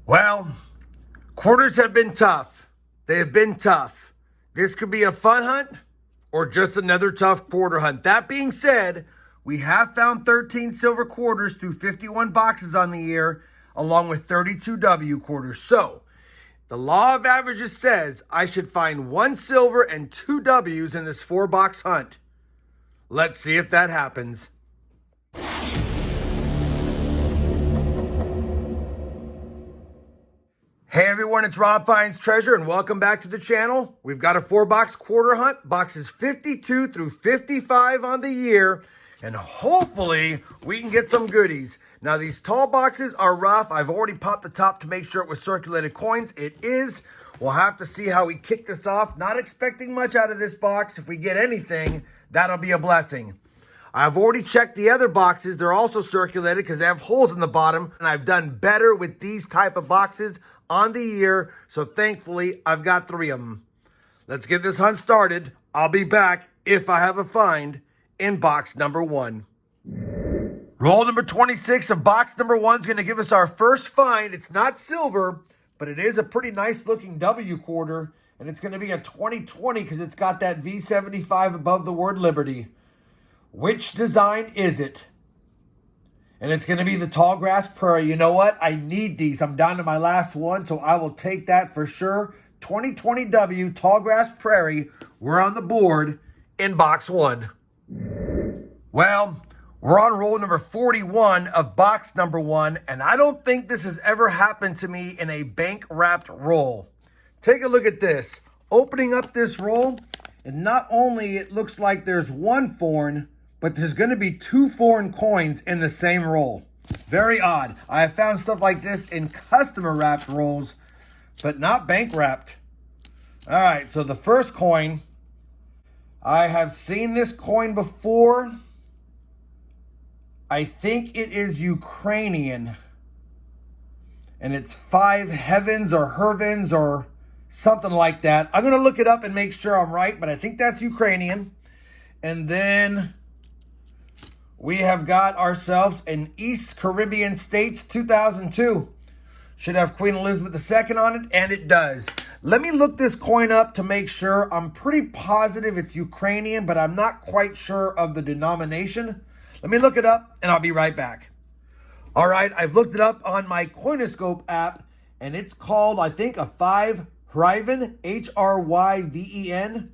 Well, quarters have been tough. They have been tough. This could be a fun hunt or just another tough quarter hunt. That being said, we have found 13 silver quarters through 51 boxes on the year, along with 32 W quarters. So, the law of averages says I should find 1 silver and 2 W's in this 4-box hunt. Let's see if that happens. Hey everyone, it's RobFindsTreasure and welcome back to the channel. We've got a 4-box quarter hunt, boxes 52 through 55 on the year, and hopefully we can get some goodies. Now these tall boxes are rough. I've already popped the top to make sure it was circulated coins. It is. We'll have to see how we kick this off. Not expecting much out of this box. If we get anything, that'll be a blessing. I've already checked the other boxes. They're also circulated because they have holes in the bottom, and I've done better with these type of boxes on the year, so thankfully I've got 3 of them. Let's get this hunt started. I'll be back if I have a find in box number 1. Roll number 26 of box number 1 is going to give us our first find. It's not silver, but it is a pretty nice looking W quarter, and it's going to be a 2020 because it's got that V75 above the word Liberty. Which design is it? And it's going to be the tall grass prairie. You know what? I need these. I'm down to my last one, so I will take that for sure. 2020 W, tall grass prairie. We're on the board in box 1. Well, we're on roll number 41 of box number 1, and I don't think this has ever happened to me in a bank-wrapped roll. Take a look at this. Opening up this roll, and not only it looks like there's 1 foreign, but there's going to be 2 foreign coins in the same roll. Very odd. I have found stuff like this in customer wrapped rolls, but not bank wrapped. All right, so the first coin, I have seen this coin before. I think it is Ukrainian. And it's 5 heavens or hervens or something like that. I'm going to look it up and make sure I'm right, but I think that's Ukrainian. And then we have got ourselves an East Caribbean States 2002. Should have Queen Elizabeth II on it, and it does. Let me look this coin up to make sure. I'm pretty positive it's Ukrainian, but I'm not quite sure of the denomination. Let me look it up, and I'll be right back. All right, I've looked it up on my Coinoscope app, and it's called, I think, a 5 Hryven, H-R-Y-V-E-N.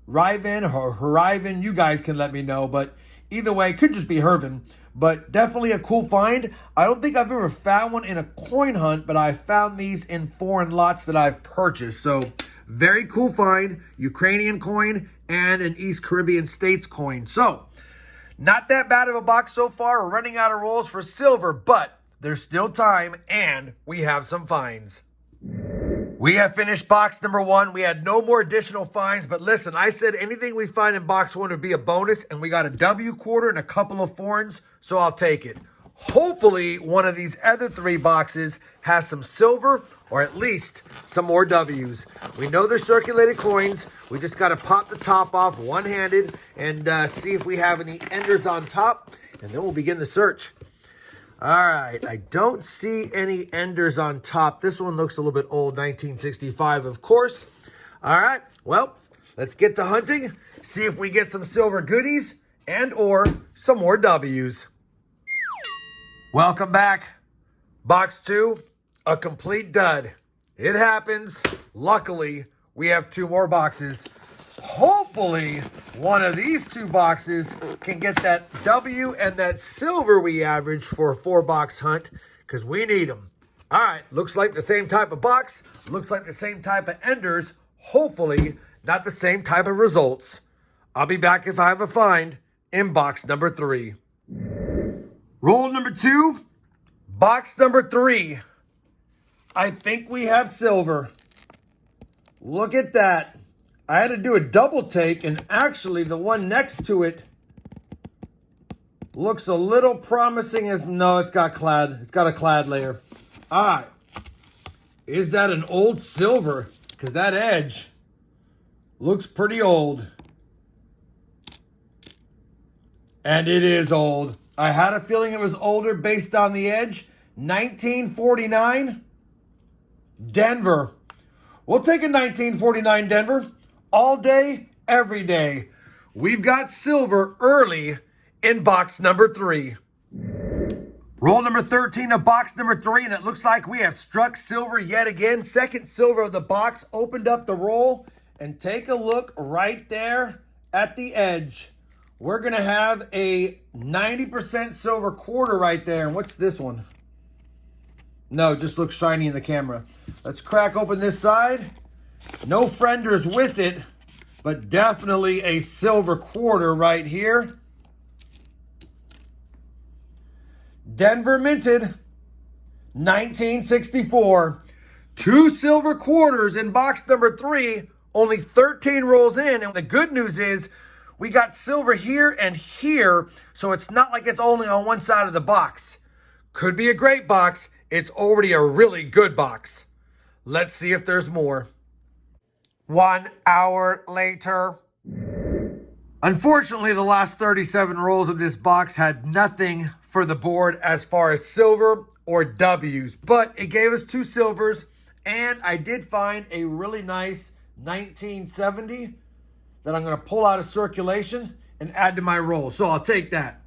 Hryven or Hryven, you guys can let me know, but either way, it could just be Herven, but definitely a cool find. I don't think I've ever found one in a coin hunt, but I found these in foreign lots that I've purchased. So very cool find, Ukrainian coin and an East Caribbean States coin. So not that bad of a box so far. We're running out of rolls for silver, but there's still time and we have some finds. We have finished box number 1. We had no more additional finds, but listen, I said anything we find in box 1 would be a bonus, and we got a W quarter and a couple of foreigns, so I'll take it. Hopefully, one of these other 3 boxes has some silver or at least some more W's. We know they're circulated coins. We just got to pop the top off one-handed and see if we have any enders on top, and then we'll begin the search. All right, I don't see any enders on top. This one looks a little bit old, 1965, of course. All right, well, let's get to hunting, see if we get some silver goodies and or some more W's. Welcome back. Box 2, a complete dud. It happens. Luckily, we have 2 more boxes. Hopefully, one of these 2 boxes can get that W and that silver we averaged for a 4-box hunt because we need them. All right, looks like the same type of box. Looks like the same type of enders. Hopefully, not the same type of results. I'll be back if I have a find in box number 3. Roll number 2, box number 3. I think we have silver. Look at that. I had to do a double take, and actually the one next to it looks a little promising as, no, it's got clad. It's got a clad layer. All right. Is that an old silver? Because that edge looks pretty old. And it is old. I had a feeling it was older based on the edge. 1949. Denver. We'll take a 1949 Denver all day, every day. We've got silver early in box number 3. Roll number 13 of box number 3, and it looks like we have struck silver yet again. Second silver of the box, opened up the roll, and take a look right there at the edge. We're going to have a 90% silver quarter right there. And what's this one? No, it just looks shiny in the camera. Let's crack open this side. No fenders with it, but definitely a silver quarter right here. Denver minted, 1964. 2 silver quarters in box number 3, only 13 rolls in. And the good news is we got silver here and here, so it's not like it's only on one side of the box. Could be a great box. It's already a really good box. Let's see if there's more. 1 hour later. Unfortunately, the last 37 rolls of this box had nothing for the board as far as silver or W's, but it gave us 2 silvers, and I did find a really nice 1970 that I'm going to pull out of circulation and add to my roll. So I'll take that.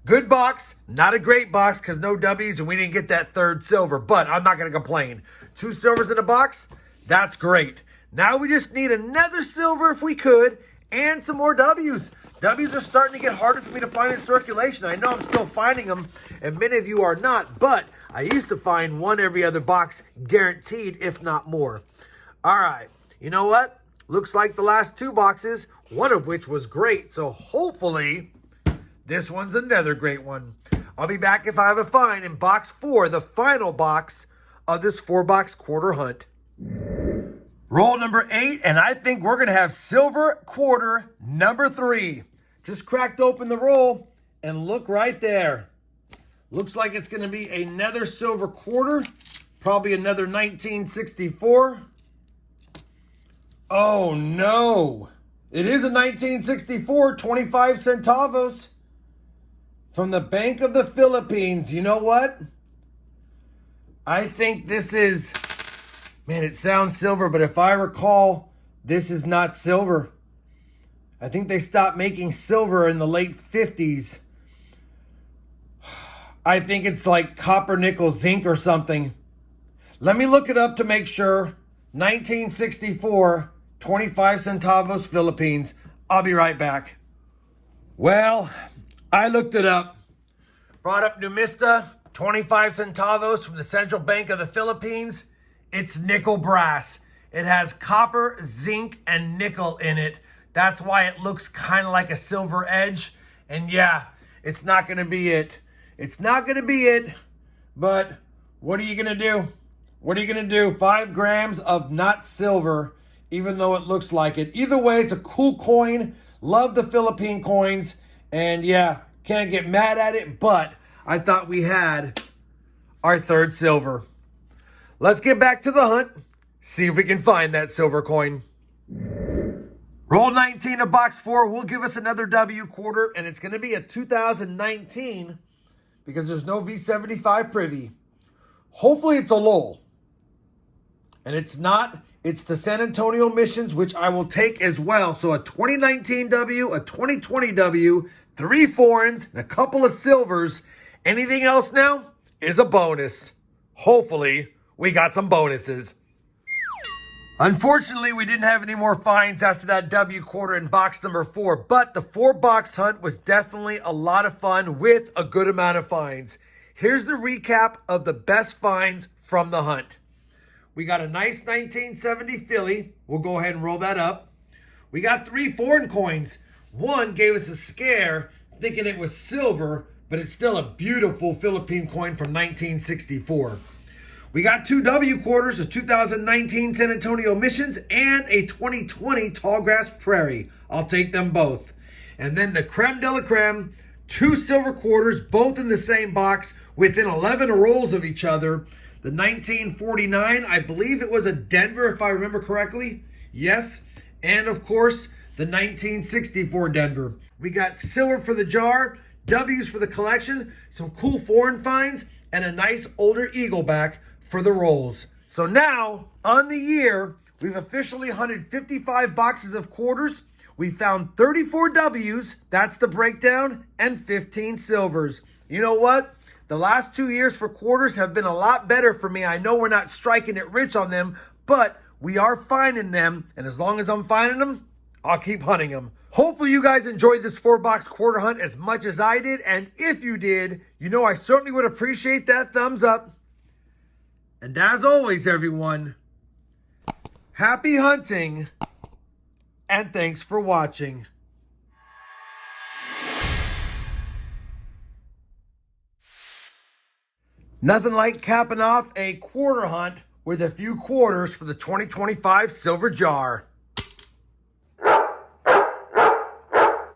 Good box, not a great box because no W's and we didn't get that 3rd silver, but I'm not going to complain. 2 silvers in a box, that's great. Now we just need another silver if we could and some more W's. W's are starting to get harder for me to find in circulation. I know I'm still finding them, and many of you are not, but I used to find 1 every other box guaranteed, if not more. All right, you know what? Looks like the last 2 boxes, one of which was great, so hopefully this one's another great one. I'll be back if I have a find in box 4, the final box of this 4-box quarter hunt. Roll number 8, and I think we're going to have silver quarter number 3. Just cracked open the roll, and look right there. Looks like it's going to be another silver quarter, probably another 1964. Oh, no. It is a 1964, 25 centavos from the Bank of the Philippines. You know what? I think this is... Man, it sounds silver, but if I recall, this is not silver. I think they stopped making silver in the late 50s. I think it's like copper, nickel, zinc or something. Let me look it up to make sure. 1964, 25 centavos, Philippines. I'll be right back. Well, I looked it up. Brought up Numista, 25 centavos from the Central Bank of the Philippines. It's nickel brass. It has copper, zinc, and nickel in it. That's why it looks kind of like a silver edge. And yeah, it's not going to be it. It's not going to be it. But what are you going to do? What are you going to do? 5 grams of not silver, even though it looks like it. Either way, it's a cool coin. Love the Philippine coins. And yeah, can't get mad at it. But I thought we had our 3rd silver. Let's get back to the hunt, see if we can find that silver coin. Roll 19 of box 4 will give us another W quarter, and it's going to be a 2019 because there's no V75 privy. Hopefully it's a lull. And it's not. It's the San Antonio missions, which I will take as well. So a 2019 W, a 2020 W, 3 foreigns, and a couple of silvers. Anything else now is a bonus. Hopefully we got some bonuses. Unfortunately, we didn't have any more finds after that W quarter in box number 4, but the 4-box hunt was definitely a lot of fun with a good amount of finds. Here's the recap of the best finds from the hunt. We got a nice 1970 Philly. We'll go ahead and roll that up. We got 3 foreign coins. One gave us a scare thinking it was silver, but it's still a beautiful Philippine coin from 1964. We got 2 W quarters, a 2019 San Antonio Missions, and a 2020 Tallgrass Prairie. I'll take them both. And then the creme de la creme, 2 silver quarters, both in the same box, within 11 rolls of each other. The 1949, I believe it was a Denver, if I remember correctly. Yes. And of course, the 1964 Denver. We got silver for the jar, W's for the collection, some cool foreign finds, and a nice older Eagleback for the rolls. So now, on the year, we've officially hunted 55 boxes of quarters. We found 34 W's, that's the breakdown, and 15 silvers. You know what? The last 2 years for quarters have been a lot better for me. I know we're not striking it rich on them, but we are finding them. And as long as I'm finding them, I'll keep hunting them. Hopefully you guys enjoyed this 4-box quarter hunt as much as I did. And if you did, you know I certainly would appreciate that thumbs up. And as always, everyone, happy hunting and thanks for watching. Nothing like capping off a quarter hunt with a few quarters for the 2025 silver jar.